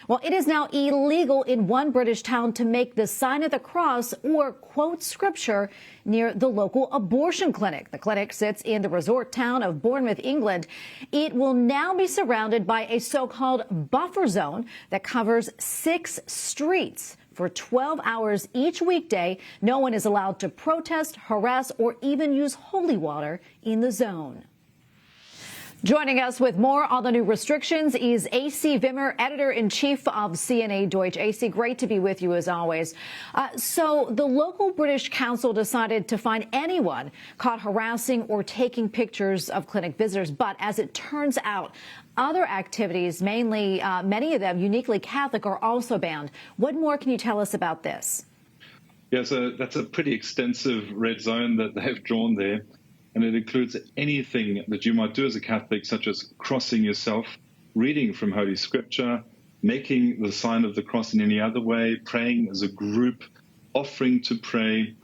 Well, it is now illegal in one British town to make the sign of the cross or quote scripture near the local abortion clinic. The clinic sits in the resort town of Bournemouth, England. It will now be surrounded by a so-called buffer zone that covers 6 streets. For 12 hours each weekday, no one is allowed to protest, harass, or even use holy water in the zone. Joining us with more on the new restrictions is AC Vimmer, editor-in-chief of CNA Deutsch. AC, great to be with you as always. So the local British council decided to fine anyone caught harassing or taking pictures of clinic visitors. But as it turns out, other activities, mainly many of them uniquely Catholic, are also banned. What more can you tell us about this? Yeah, so that's a pretty extensive red zone that they've drawn there. And it includes anything that you might do as a Catholic, such as crossing yourself, reading from Holy Scripture, making the sign of the cross in any other way, praying as a group, offering to pray,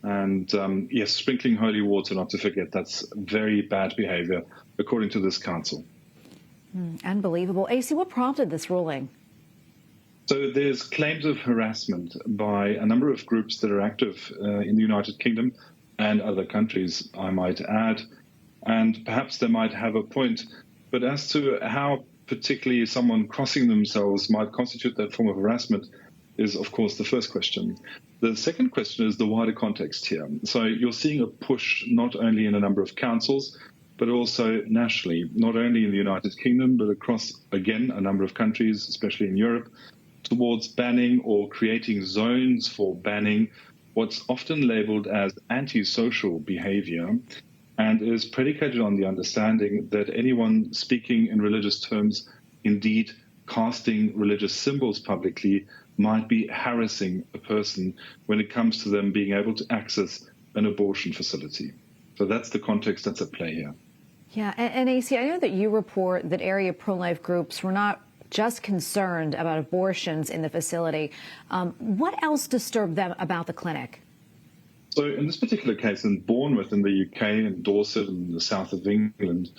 and yes, sprinkling holy water, not to forget. That's very bad behavior, according to this council. Unbelievable. AC, what prompted this ruling? So there's claims of harassment by a number of groups that are active in the United Kingdom and other countries, I might add, and perhaps they might have a point. But as to how particularly someone crossing themselves might constitute that form of harassment is, of course, the first question. The second question is the wider context here. So you're seeing a push not only in a number of councils, but also nationally, not only in the United Kingdom, but across, again, a number of countries, especially in Europe, towards banning or creating zones for banning what's often labeled as antisocial behavior, and is predicated on the understanding that anyone speaking in religious terms, indeed casting religious symbols publicly, might be harassing a person when it comes to them being able to access an abortion facility. So that's the context that's at play here. Yeah, and AC, I know that you report that area pro-life groups were not just concerned about abortions in the facility. What else disturbed them about the clinic? So in this particular case, in Bournemouth in the UK and Dorset in the south of England,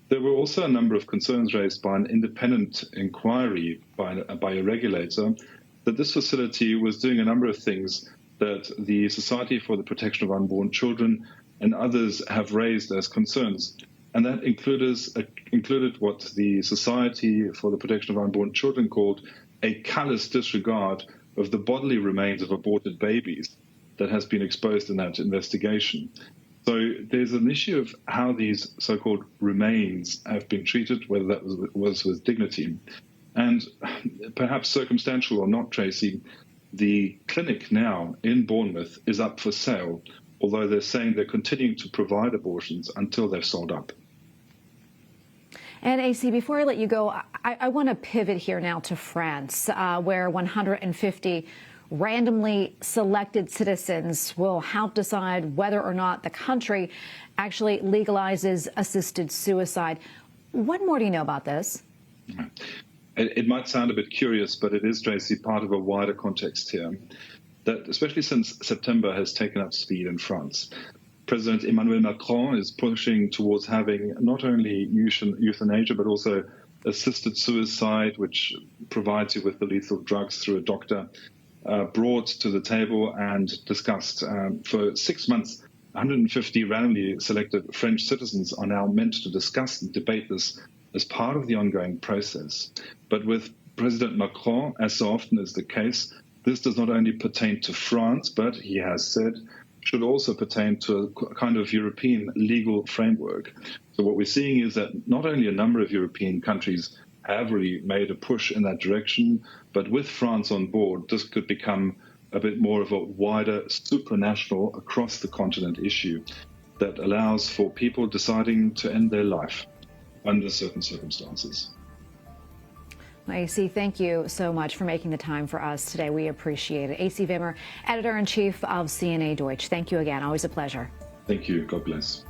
there were also a number of concerns raised by an independent inquiry by a regulator that this facility was doing a number of things that the Society for the Protection of Unborn Children and others have raised as concerns. And that included what the Society for the Protection of Unborn Children called a callous disregard of the bodily remains of aborted babies that has been exposed in that investigation. So there's an issue of how these so-called remains have been treated, whether that was with dignity. And perhaps circumstantial or not, Tracy, the clinic now in Bournemouth is up for sale, although they're saying they're continuing to provide abortions until they're sold up. And AC, before I let you go, I want to pivot here now to France, where 150 randomly selected citizens will help decide whether or not the country actually legalizes assisted suicide. What more do you know about this? It might sound a bit curious, but it is, Tracy, part of a wider context here, that especially since September has taken up speed in France. President Emmanuel Macron is pushing towards having not only euthanasia, but also assisted suicide, which provides you with the lethal drugs through a doctor, brought to the table and discussed. For 6 months, 150 randomly selected French citizens are now meant to discuss and debate this as part of the ongoing process. But with President Macron, as so often is the case, this does not only pertain to France, but he has said should also pertain to a kind of European legal framework. So what we're seeing is that not only a number of European countries have really made a push in that direction, but with France on board, this could become a bit more of a wider supranational across the continent issue that allows for people deciding to end their life under certain circumstances. AC, thank you so much for making the time for us today. We appreciate it. AC Vimmer, editor-in-chief of CNA Deutsch. Thank you again. Always a pleasure. Thank you. God bless.